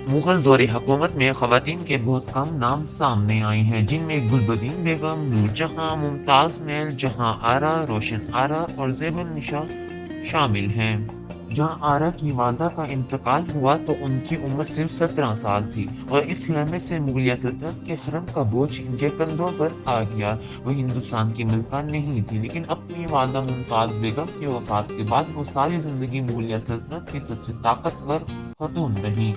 मुगल दौरे हुकूमत में ख़वातीन के बहुत कम नाम सामने आए हैं, जिनमें गुलबदीन बेगम, नूरजहां, मुमताज़ महल, जहां आरा, रोशन आरा और ज़ेबुन्निसा शामिल हैं। जहां आरा की वालदा का इंतकाल हुआ तो उनकी उम्र सिर्फ 17 साल थी और इस लम्हे से मुगलिया सल्तनत के हरम का बोझ इनके कंधों पर आ गया। वो हिंदुस्तान की मलका नहीं थी, लेकिन अपनी वालदा मुमताज़ बेगम की वफात के बाद वो सारी जिंदगी मुगलिया सल्तनत की सबसे ताकतवर खतून रही।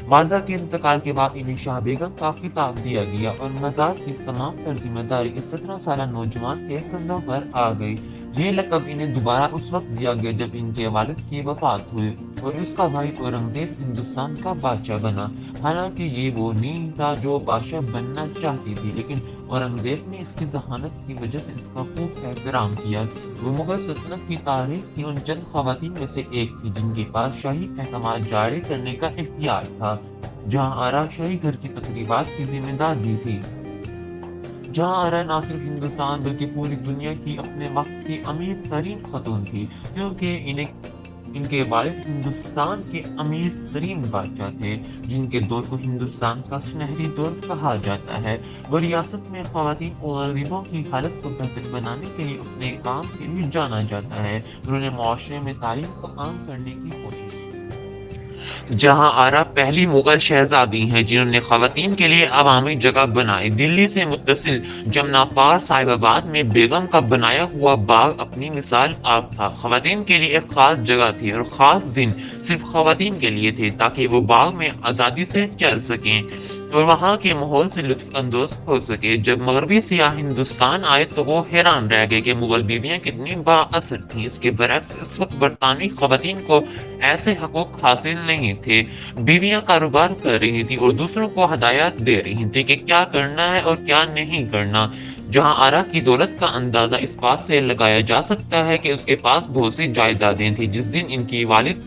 वालदा के इंतकाल के बाद इन्हें शाह बेगम का खिताब दिया गया और मज़ार की तमाम तर जिम्मेदारी इस 17 साल नौजवान के कंधों पर आ गई। ये लक़ब इन्हें दोबारा उस वक्त दिया गया जब इनके वालिद की वफात हुई और इसका भाई औरंगजेब हिंदुस्तान का बादशाह बना। हालांकि ये वो नहीं था जो बादशाह बनना चाहती थी, लेकिन औरंगजेब ने इसकी जहानत की वजह से इसका खूब एहतराम किया। वो मुगल सल्तनत की तारीख की उन चंद खवातीन में से एक थी जिनके पास शाही एहतमाल जारी करने का इख्तियार था। जहां आरा शाही घर की तकरीबात की जिम्मेदार भी थी। जहां आरा न सिर्फ हिंदुस्तान बल्कि पूरी दुनिया की अपने वक्त की अमीर तरीन खतून थी, क्योंकि इनके वालिद हिंदुस्तान के अमीर तरीन बादशाह थे, जिनके दौर को हिंदुस्तान का सुनहरी दौर कहा जाता है। वो रियासत में ख़वातीन और गरीबों की हालत को बेहतर बनाने के लिए अपने काम के लिए जाना जाता है। उन्होंने मुआशरे में तालीम को आम करने की कोशिश की। जहां आरा पहली मुगल शहजादी हैं जिन्होंने खवातीन के लिए अवामी जगह बनाई। दिल्ली से मुत्तसिल जमुना पार साहिबाबाद में बेगम का बनाया हुआ बाग अपनी मिसाल आप था। खवातीन के लिए एक खास जगह थी और खास दिन सिर्फ खवातीन के लिए थे ताकि वो बाग में आज़ादी से चल सकें और वहाँ के माहौल से लुत्फ अंदोज हो सके। जब मगरबी सियाह हिंदुस्तान आए तो वो हैरान रह गए कि मुगल बीवियाँ कितनी बाअसर थीं। इसके बरक्स इस वक्त बरतानवी खवातीन को ऐसे हकूक हासिल नहीं थे। बीवियाँ कारोबार कर रही थी और दूसरों को हदायत दे रही थी कि क्या करना है और क्या नहीं करना। जहां आरा की दौलत का अंदाजा इस बात से लगाया जा सकता है कि उसके पास बहुत सी जायदादें थी। जिस दिन इनकी वालिद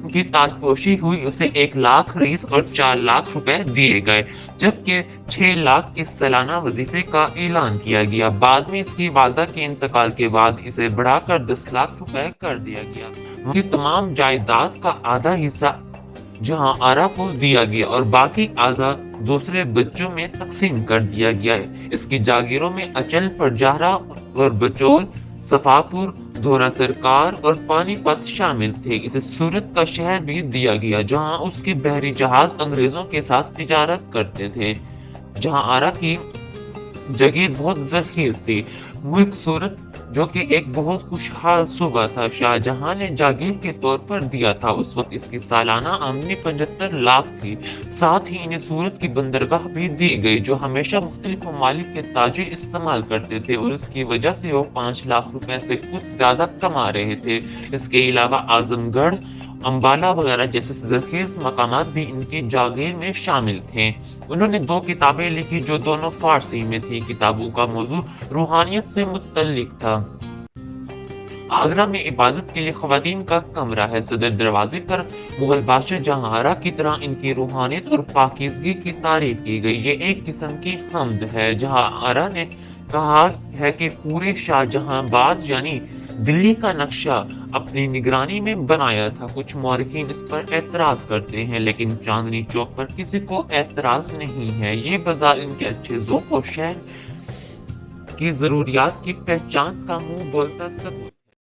की ताजपोशी हुई उसे 1 लाख रीस और 4 लाख रुपए दिए गए, जबकि 6 लाख के सालाना वजीफे का ऐलान किया गया। बाद में इसकी वालदा के इंतकाल के बाद इसे बढ़ाकर 10 लाख रुपए कर दिया गया। उनकी तमाम जायदाद का आधा हिस्सा जहां आरा को दिया गया और बाकी आधा दूसरे बच्चों में तकसीम कर दिया गया है। इसकी जागीरों में अचल, फरजारा और बचौल, सफापुर, धोरा सरकार और पानीपत शामिल थे। इसे सूरत का शहर भी दिया गया जहां उसके बहरी जहाज अंग्रेजों के साथ तिजारत करते थे। जहां आरा की जागीर बहुत ज़रख़ीज़ थी। मुल्क सूरत जो कि एक बहुत खुशहाल सूबा था, शाहजहां ने जागीर के तौर पर दिया था। उस वक्त इसकी सालाना आमदनी 75 लाख थी। साथ ही इन्हें सूरत की बंदरगाह भी दी गई जो हमेशा मुख्तलिफ ममालिक के ताजिर इस्तेमाल करते थे और इसकी वजह से वो 5 लाख रुपए से कुछ ज्यादा कमा रहे थे। इसके अलावा आजमगढ़, अम्बाला वगैरह जैसे ज़रख़ीज़ मकामात भी इनकी जागीर में शामिल थे। उन्होंने 2 किताबें लिखी जो दोनों फारसी में थी। किताबों का मौजू रूहानियत से मुत्तल्लिक था। आगरा में इबादत के लिए ख़वातीन का कमरा है। सदर दरवाजे पर मुगल बादशाह जहांआरा की तरह इनकी रूहानियत और पाकीज़गी की तारीफ की गई। ये एक किस्म की हम्द है। जहांआरा ने कहा है कि पूरे शाहजहांबाद यानी दिल्ली का नक्शा अपनी निगरानी में बनाया था। कुछ मौरखीन इस पर एतराज़ करते हैं, लेकिन चांदनी चौक पर किसी को एतराज़ नहीं है। ये बाजार इनके अच्छे ज़ौक़ और शहर की ज़रूरियात की पहचान का मुंह बोलता सबूत